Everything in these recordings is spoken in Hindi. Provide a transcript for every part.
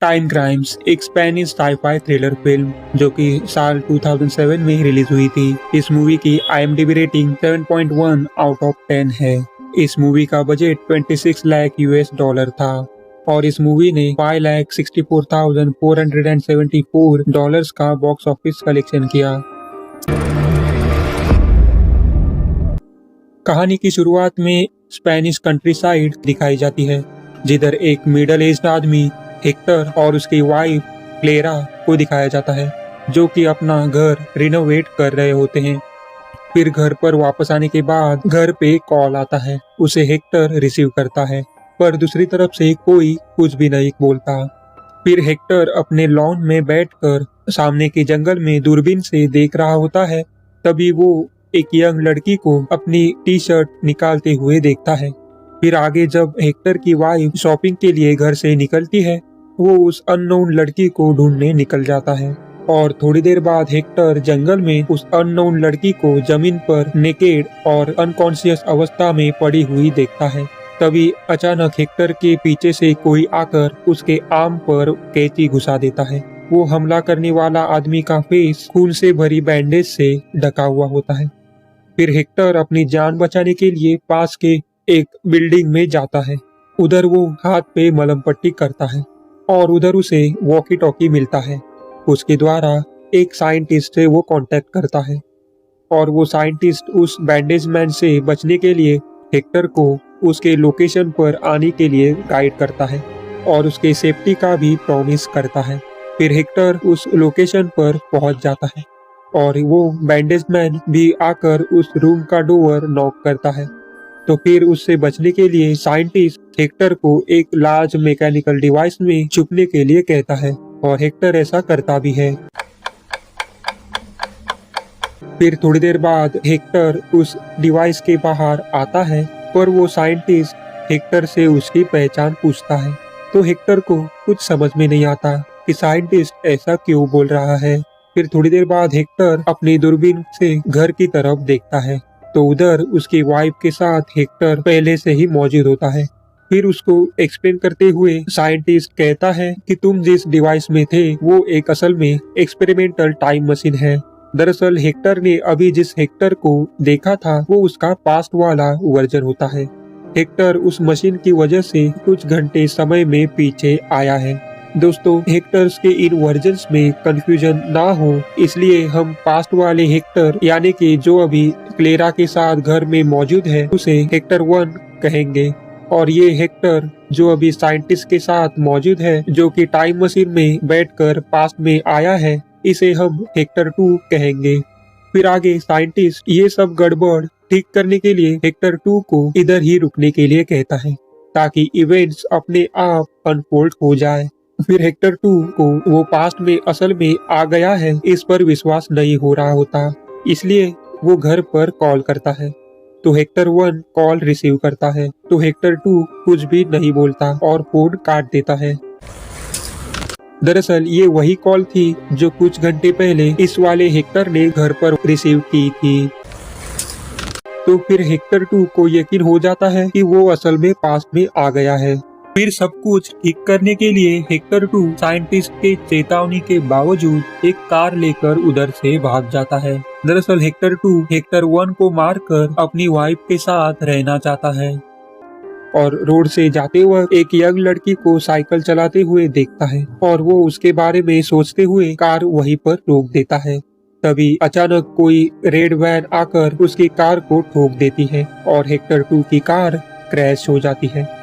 टाइम क्राइम्स एक स्पेनिश साइ-फाई थ्रिलर फिल्म जो कि साल 2007 में रिलीज हुई थी। इस मूवी की IMDb रेटिंग 7.1 आउट ऑफ 10 है। इस मूवी का बजट 26 लाख $US था और इस मूवी ने $5,64,474 का बॉक्स ऑफिस कलेक्शन किया। कहानी की शुरुआत में स्पेनिश कंट्री साइड दिखाई जाती है, जिधर एक मिडल एज्ड आदमी हेक्टर और उसकी वाइफ क्लेरा को दिखाया जाता है, जो कि अपना घर रिनोवेट कर रहे होते हैं। फिर घर पर वापस आने के बाद घर पे कॉल आता है। उसे हेक्टर रिसीव करता है, पर दूसरी तरफ से कोई कुछ भी नहीं बोलता। फिर हेक्टर अपने लॉन में बैठकर सामने के जंगल में दूरबीन से देख रहा होता है। तभी वो एक यंग लड़की को अपनी टी शर्ट निकालते हुए देखता है। फिर आगे जब हेक्टर की वाइफ शॉपिंग के लिए घर से निकलती है, वो उस अननोन लड़की को ढूंढने निकल जाता है और थोड़ी देर बाद हेक्टर जंगल में उस अननोन लड़की को जमीन पर नेकेड और अनकॉन्शियस अवस्था में पड़ी हुई देखता है। तभी अचानक हेक्टर के पीछे से कोई आकर उसके आर्म पर कैंची घुसा देता है। वो हमला करने वाला आदमी का फेस खून से भरी बैंडेज से ढका हुआ होता है। फिर हेक्टर अपनी जान बचाने के लिए पास के एक बिल्डिंग में जाता है। उधर वो हाथ पे मलहम पट्टी करता है और उधर उसे वॉकी टॉकी मिलता है। उसके द्वारा एक साइंटिस्ट से वो कांटेक्ट करता है और वो साइंटिस्ट उस बैंडेज मैन से बचने के लिए हेक्टर को उसके लोकेशन पर आने के लिए गाइड करता है और उसके सेफ्टी का भी प्रॉमिस करता है। फिर हेक्टर उस लोकेशन पर पहुंच जाता है और वो बैंडेज मैन भी आकर उस रूम का डोर नॉक करता है। तो फिर उससे बचने के लिए साइंटिस्ट हेक्टर को एक लार्ज मैकेनिकल डिवाइस में छुपने के लिए कहता है और हेक्टर ऐसा करता भी है। फिर थोड़ी देर बाद हेक्टर उस डिवाइस के बाहर आता है, पर वो साइंटिस्ट हेक्टर से उसकी पहचान पूछता है। तो हेक्टर को कुछ समझ में नहीं आता कि साइंटिस्ट ऐसा क्यों बोल रहा है। फिर थोड़ी देर बाद हेक्टर अपनी दूरबीन से घर की तरफ देखता है, तो उधर उसकी वाइफ के साथ हेक्टर पहले से ही मौजूद होता है। फिर उसको एक्सप्लेन करते हुए साइंटिस्ट कहता है कि तुम जिस डिवाइस में थे वो एक असल में एक्सपेरिमेंटल टाइम मशीन है। दरअसल हेक्टर ने अभी जिस हेक्टर को देखा था वो उसका पास्ट वाला वर्जन होता है। हेक्टर उस मशीन की वजह से कुछ घंटे समय में पीछे आया है। दोस्तों, हेक्टर्स के इन वर्जन्स में कंफ्यूजन ना हो इसलिए हम पास्ट वाले हेक्टर यानी कि जो अभी क्लेरा के साथ घर में मौजूद है उसे हेक्टर 1 कहेंगे, और ये हेक्टर जो अभी साइंटिस्ट के साथ मौजूद है जो कि टाइम मशीन में बैठकर पास्ट में आया है, इसे हम हेक्टर 2 कहेंगे। फिर आगे साइंटिस्ट ये सब गड़बड़ ठीक करने के लिए हेक्टर 2 को इधर ही रुकने के लिए कहता है ताकि इवेंट्स अपने आप अनफोल्ड हो जाए। फिर हेक्टर 2 को वो पास्ट में असल में आ गया है इस पर विश्वास नहीं हो रहा होता, इसलिए वो घर पर कॉल करता है। तो हेक्टर 1 कॉल रिसीव करता है तो हेक्टर 2 कुछ भी नहीं बोलता और फोन काट देता है। दरअसल ये वही कॉल थी जो कुछ घंटे पहले इस वाले हेक्टर ने घर पर रिसीव की थी। तो फिर हेक्टर 2 को यकीन हो जाता है कि वो असल में पास्ट में आ गया है। फिर सब कुछ ठीक करने के लिए हेक्टर 2 साइंटिस्ट के चेतावनी के बावजूद एक कार लेकर उधर से भाग जाता है। दरअसल हेक्टर 2 हेक्टर 1 को मारकर अपनी वाइफ के साथ रहना चाहता है और रोड से जाते वक्त एक यंग लड़की को साइकिल चलाते हुए देखता है और वो उसके बारे में सोचते हुए कार वहीं पर रोक देता है। तभी अचानक कोई रेड वैन आकर उसकी कार को ठोक देती है और हेक्टर 2 की कार क्रैश हो जाती है।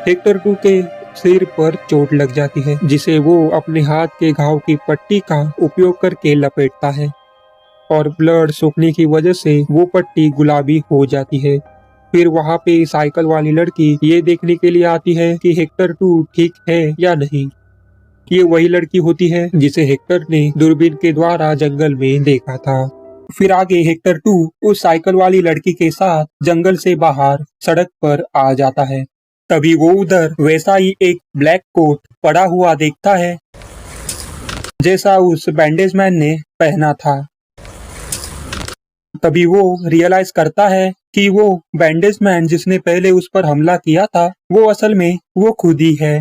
हेक्टर 2 के सिर पर चोट लग जाती है जिसे वो अपने हाथ के घाव की पट्टी का उपयोग करके लपेटता है और ब्लड सूखने की वजह से वो पट्टी गुलाबी हो जाती है। फिर वहाँ पे साइकिल वाली लड़की ये देखने के लिए आती है कि हेक्टर 2 ठीक है या नहीं। ये वही लड़की होती है जिसे हेक्टर ने दूरबीन के द्वारा जंगल में देखा था। फिर आगे हेक्टर 2 उस साइकिल वाली लड़की के साथ जंगल से बाहर सड़क पर आ जाता है। तभी वो उधर वैसा ही एक ब्लैक कोट पड़ा हुआ देखता है जैसा उस बैंडेज मैन ने पहना था। तभी वो रियलाइज करता है कि वो बैंडेज मैन जिसने पहले उस पर हमला किया था वो असल में वो खुद ही है।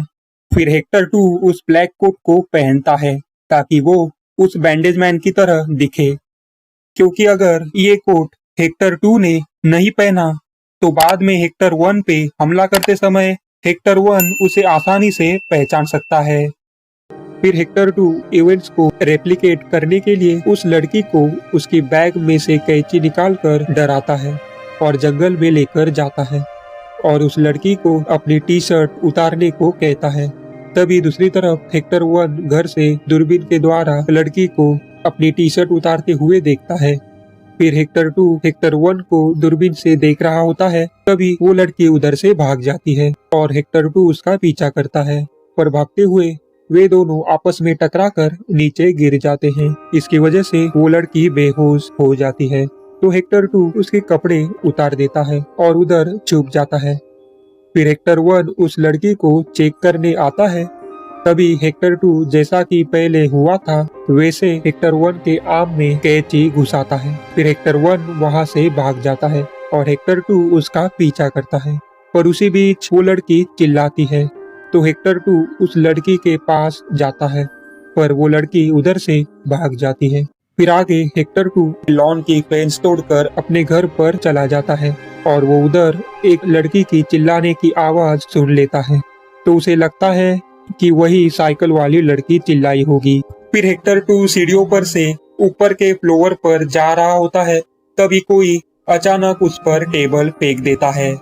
फिर हेक्टर 2 उस ब्लैक कोट को पहनता है ताकि वो उस बैंडेज मैन की तरह दिखे, क्योंकि अगर ये कोट हेक्टर 2 ने नहीं पहना तो बाद में हेक्टर 1 पे हमला करते समय हेक्टर 1 उसे आसानी से पहचान सकता है। फिर हेक्टर 2 इवेंट्स को रेप्लिकेट करने के लिए उस लड़की को उसकी बैग में से कैंची निकालकर डराता है और जंगल में लेकर जाता है और उस लड़की को अपनी टी शर्ट उतारने को कहता है। तभी दूसरी तरफ हेक्टर 1 घर से दूरबीन के द्वारा लड़की को अपनी टी शर्ट उतारते हुए देखता है। फिर हेक्टर 2 हेक्टर 1 को दूरबीन से देख रहा होता है, तभी वो लड़की उधर से भाग जाती है और हेक्टर 2 उसका पीछा करता है। पर भागते हुए वे दोनों आपस में टकराकर नीचे गिर जाते हैं। इसकी वजह से वो लड़की बेहोश हो जाती है। तो हेक्टर 2 उसके कपड़े उतार देता है और उधर छुप जाता है। फिर हेक्टर 1 उस लड़की को चेक करने आता है। तभी हेक्टर 2 जैसा कि पहले हुआ था वैसे हेक्टर 1 के आर्म में कैंची घुसाता है। फिर हेक्टर 1 वहां से भाग जाता है और हेक्टर 2 उसका पीछा करता है। पर उसी बीच वो लड़की चिल्लाती है तो हेक्टर 2 उस लड़की के पास जाता है, पर वो लड़की उधर से भाग जाती है। फिर आगे हेक्टर 2 लॉन की फेंस तोड़कर अपने घर पर चला जाता है और वो उधर एक लड़की की चिल्लाने की आवाज सुन लेता है। तो उसे लगता है कि वही साइकिल वाली लड़की चिल्लाई होगी। फिर हेक्टर 2 सीढ़ियों पर से ऊपर के फ्लोर पर जा रहा होता है, तभी कोई अचानक उस पर टेबल फेंक देता है।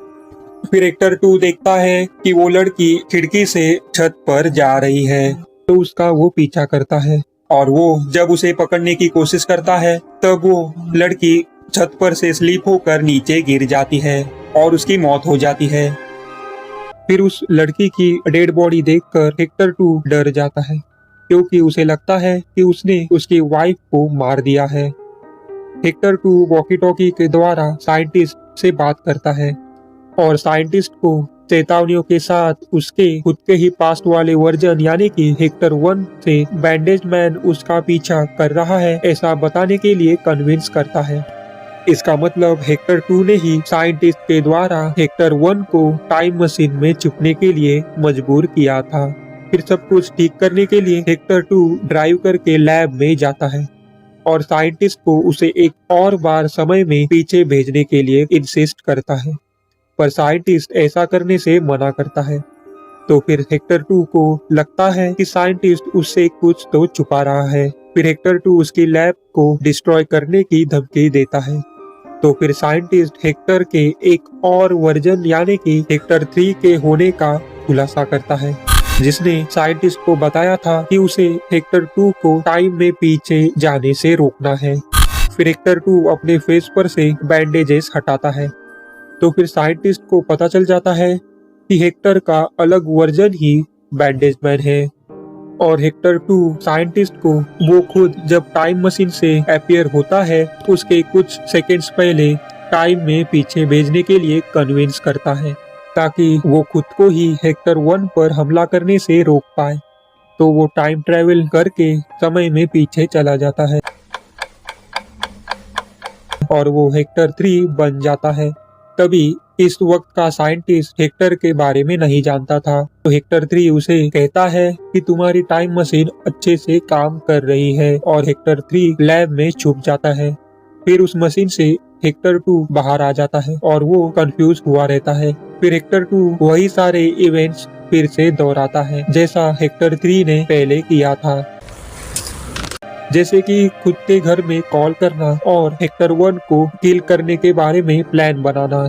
फिर हेक्टर 2 देखता है कि वो लड़की खिड़की से छत पर जा रही है, तो उसका वो पीछा करता है और वो जब उसे पकड़ने की कोशिश करता है तब वो लड़की छत पर से स्लिप होकर नीचे गिर जाती है और उसकी मौत हो जाती है। फिर उस लड़की की डेड बॉडी देखकर हेक्टर 2 डर जाता है, क्योंकि उसे लगता है कि उसने उसकी वाइफ को मार दिया है। हेक्टर 2 वॉकी टॉकी के द्वारा साइंटिस्ट से बात करता है और साइंटिस्ट को चेतावनियों के साथ उसके खुद के ही पास्ट वाले वर्जन यानी कि हेक्टर 1 से बैंडेज मैन उसका पीछा कर रहा है ऐसा बताने के लिए कन्विंस करता है। इसका मतलब हेक्टर 2 ने ही साइंटिस्ट के द्वारा हेक्टर 1 को टाइम मशीन में छुपने के लिए मजबूर किया था। फिर सब कुछ ठीक करने के लिए हेक्टर 2 ड्राइव करके लैब में जाता है और साइंटिस्ट को उसे एक और बार समय में पीछे भेजने के लिए इंसिस्ट करता है, पर साइंटिस्ट ऐसा करने से मना करता है। तो फिर हेक्टर 2 को लगता है कि साइंटिस्ट उससे कुछ तो छुपा रहा है। फिर हेक्टर 2 उसकी लैब को डिस्ट्रॉय करने की धमकी देता है। तो फिर साइंटिस्ट हेक्टर के एक और वर्जन यानी कि हेक्टर 3 के होने का खुलासा करता है, जिसने साइंटिस्ट को बताया था कि उसे हेक्टर 2 को टाइम में पीछे जाने से रोकना है। फिर हेक्टर 2 अपने फेस पर से बैंडेजेस हटाता है। तो फिर साइंटिस्ट को पता चल जाता है कि हेक्टर का अलग वर्जन ही बैंडेज मैन है और हेक्टर 2 साइंटिस्ट को वो खुद जब टाइम मशीन से अपीयर होता है उसके कुछ सेकंड्स पहले टाइम में पीछे भेजने के लिए कन्विंस करता है, ताकि वो खुद को ही हेक्टर 1 पर हमला करने से रोक पाए। तो वो टाइम ट्रेवल करके समय में पीछे चला जाता है और वो हेक्टर 3 बन जाता है। तभी इस वक्त का साइंटिस्ट हेक्टर के बारे में नहीं जानता था, तो हेक्टर 3 उसे कहता है कि तुम्हारी टाइम मशीन अच्छे से काम कर रही है और हेक्टर 3 लैब में छुप जाता है। फिर उस मशीन से हेक्टर 2 बाहर आ जाता है और वो कंफ्यूज हुआ रहता है। फिर हेक्टर 2 वही सारे इवेंट्स फिर से दोहराता है जैसा हेक्टर 3 ने पहले किया था, जैसे कि खुद के घर में कॉल करना और हेक्टर 1 को किल करने के बारे में प्लान बनाना।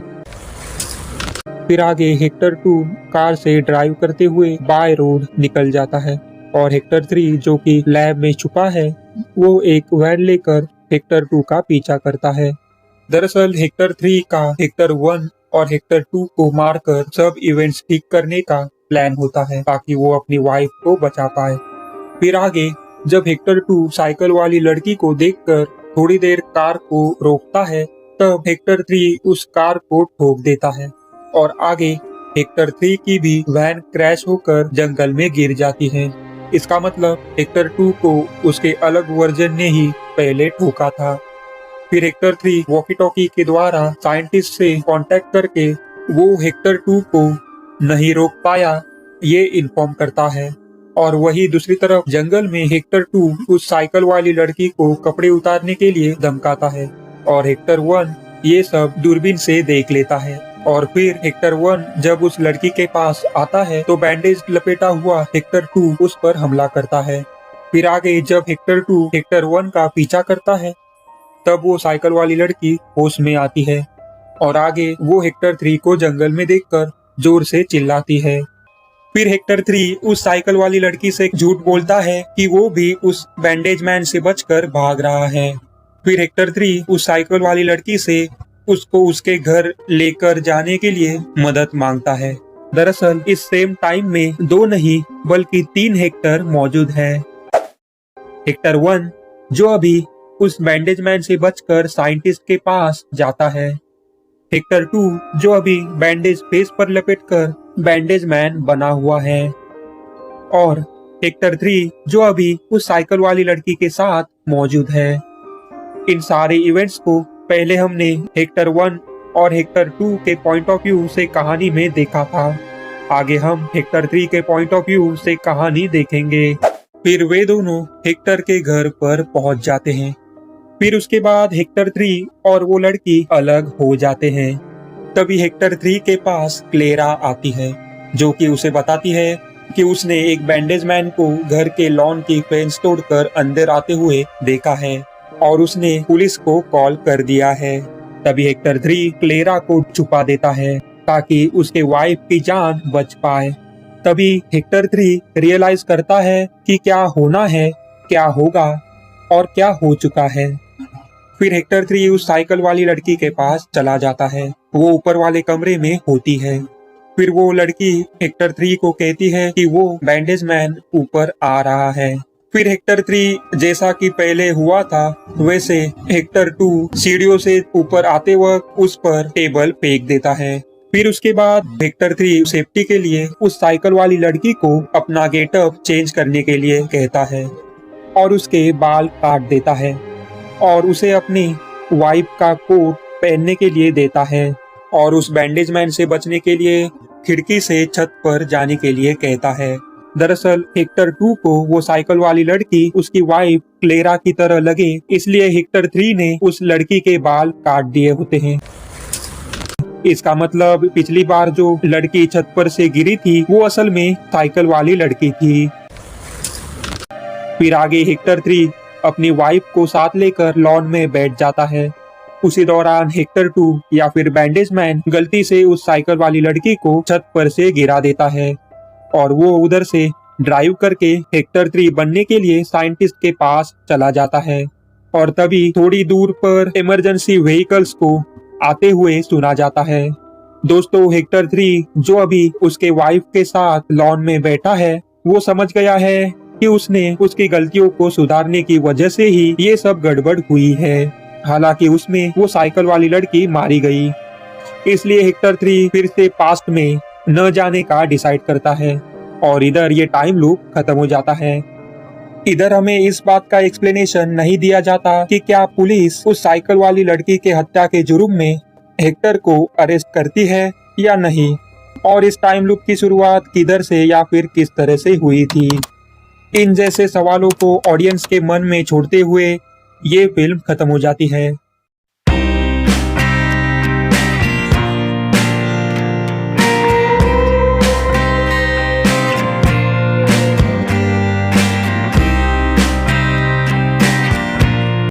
फिर आगे हेक्टर 2 कार से ड्राइव करते हुए बाय रोड निकल जाता है और हेक्टर 3 जो कि लैब में छुपा है वो एक वैन लेकर हेक्टर 2 का पीछा करता है। दरअसल हेक्टर 3 का हेक्टर 1 और हेक्टर 2 को मारकर सब इवेंट्स ठीक करने का प्लान होता है ताकि वो अपनी वाइफ को बचा पाए। फिर आगे जब हेक्टर 2 साइकिल वाली लड़की को देखकर थोड़ी देर कार को रोकता है तब हेक्टर 3 उस कार को ठोक देता है और आगे हेक्टर 3 की भी वैन क्रैश होकर जंगल में गिर जाती है। इसका मतलब हेक्टर 2 को उसके अलग वर्जन ने ही पहले ठोका था। फिर हेक्टर 3 वॉकी टॉकी के द्वारा साइंटिस्ट से कांटेक्ट करके वो हेक्टर 2 को नहीं रोक पाया ये इन्फॉर्म करता है। और वही दूसरी तरफ जंगल में हेक्टर 2 उस साइकिल वाली लड़की को कपड़े उतारने के लिए धमकाता है और हेक्टर 1 ये सब दूरबीन से देख लेता है। और फिर हेक्टर 1 जब उस लड़की के पास आता है तो बैंडेज लपेटा हुआ हेक्टर 2 उस पर हमला करता है। फिर आगे जब हेक्टर 2 हेक्टर 1 का पीछा करता है तब वो साइकिल वाली लड़की होश में आती है और आगे वो हेक्टर 3 को जंगल में देखकर जोर से चिल्लाती है। फिर हेक्टर 3 उस साइकिल वाली लड़की से झूठ बोलता है कि वो भी उस बैंडेज मैन से बचकर भाग रहा है। फिर हेक्टर 3 उस साइकिल वाली लड़की से उसको उसके घर लेकर जाने के लिए मदद मांगता है। दरअसल इस सेम टाइम में 2 नहीं बल्कि 3 हेक्टर मौजूद है। हेक्टर 1 जो अभी उस बैंडेज मैन से बचकर साइंटिस्ट के पास जाता है। हेक्टर 2 जो अभी बैंडेज फेस पर लपेटकर बैंडेज मैन बना हुआ है। और हेक्टर 3 जो अभी उस साइकिल वाली लड़की के साथ मौजूद है। इन सारे इवेंट्स को पहले हमने हेक्टर 1 और हेक्टर 2 के पॉइंट ऑफ व्यू से कहानी में देखा था। आगे हम हेक्टर 3 के पॉइंट ऑफ व्यू से कहानी देखेंगे। फिर वे दोनों हेक्टर के घर पर पहुंच जाते हैं। फिर उसके बाद हेक्टर 3 और वो लड़की अलग हो जाते हैं। तभी हेक्टर 3 के पास क्लेरा आती है जो कि उसे बताती है कि उसने एक बैंडेज मैन को घर के लॉन की फेंस तोड़कर अंदर आते हुए देखा है और उसने पुलिस को कॉल कर दिया है। तभी हेक्टर 3 क्लेरा को छुपा देता है ताकि उसके वाइफ की जान बच पाए। तभी हेक्टर 3 रियलाइज करता है कि क्या होना है, क्या होगा और क्या हो चुका है। फिर हेक्टर 3 उस साइकिल वाली लड़की के पास चला जाता है। वो ऊपर वाले कमरे में होती है। फिर वो लड़की हेक्टर 3 को कहती है कि वो बैंडेज मैन ऊपर आ रहा है। फिर हेक्टर 3 जैसा कि पहले हुआ था वैसे हेक्टर 2 सीढ़ियों से ऊपर आते वक्त उस पर टेबल फेंक देता है। फिर उसके बाद हेक्टर 3 सेफ्टी के लिए उस साइकिल वाली लड़की को अपना गेटअप चेंज करने के लिए कहता है और उसके बाल काट देता है और उसे अपनी वाइफ का कोट पहनने के लिए देता है और उस बैंडेज मैन से बचने के लिए खिड़की से छत पर जाने के लिए कहता है। दरअसल हेक्टर 2 को वो साइकिल वाली लड़की उसकी वाइफ क्लेरा की तरह लगे इसलिए हेक्टर 3 ने उस लड़की के बाल काट दिए होते हैं। इसका मतलब पिछली बार जो लड़की छत पर से गिरी थी वो असल में साइकिल वाली लड़की थी। फिर आगे हेक्टर 3 अपनी वाइफ को साथ लेकर लॉन में बैठ जाता है। उसी दौरान हेक्टर 2 या फिर बैंडेज मैन गलती से उस साइकिल वाली लड़की को छत पर से गिरा देता है और वो उधर से ड्राइव करके हेक्टर 3 बनने के लिए साइंटिस्ट के पास चला जाता है। और तभी थोड़ी दूर पर इमरजेंसी व्हीकल्स को आते हुए सुना जाता है। दोस्तों हेक्टर 3 जो अभी उसके वाइफ के साथ लॉन में बैठा है वो समझ गया है कि उसने उसकी गलतियों को सुधारने की वजह से ही ये सब गड़बड़ हुई है। हालांकि उसमें वो साइकिल वाली लड़की मारी गई। इसलिए हेक्टर 3 फिर से पास्ट में न जाने का डिसाइड करता है और इधर ये टाइम लूप खत्म हो जाता है। इधर हमें इस बात का एक्सप्लेनेशन नहीं दिया जाता कि क्या पुलिस उस साइकिल वाली लड़की के हत्या के जुर्म में हेक्टर को अरेस्ट करती है या नहीं और इस टाइम लूप की शुरुआत किधर से या फिर किस तरह से हुई थी। इन जैसे सवालों को ऑडियंस के मन में छोड़ते हुए ये फिल्म खत्म हो जाती है।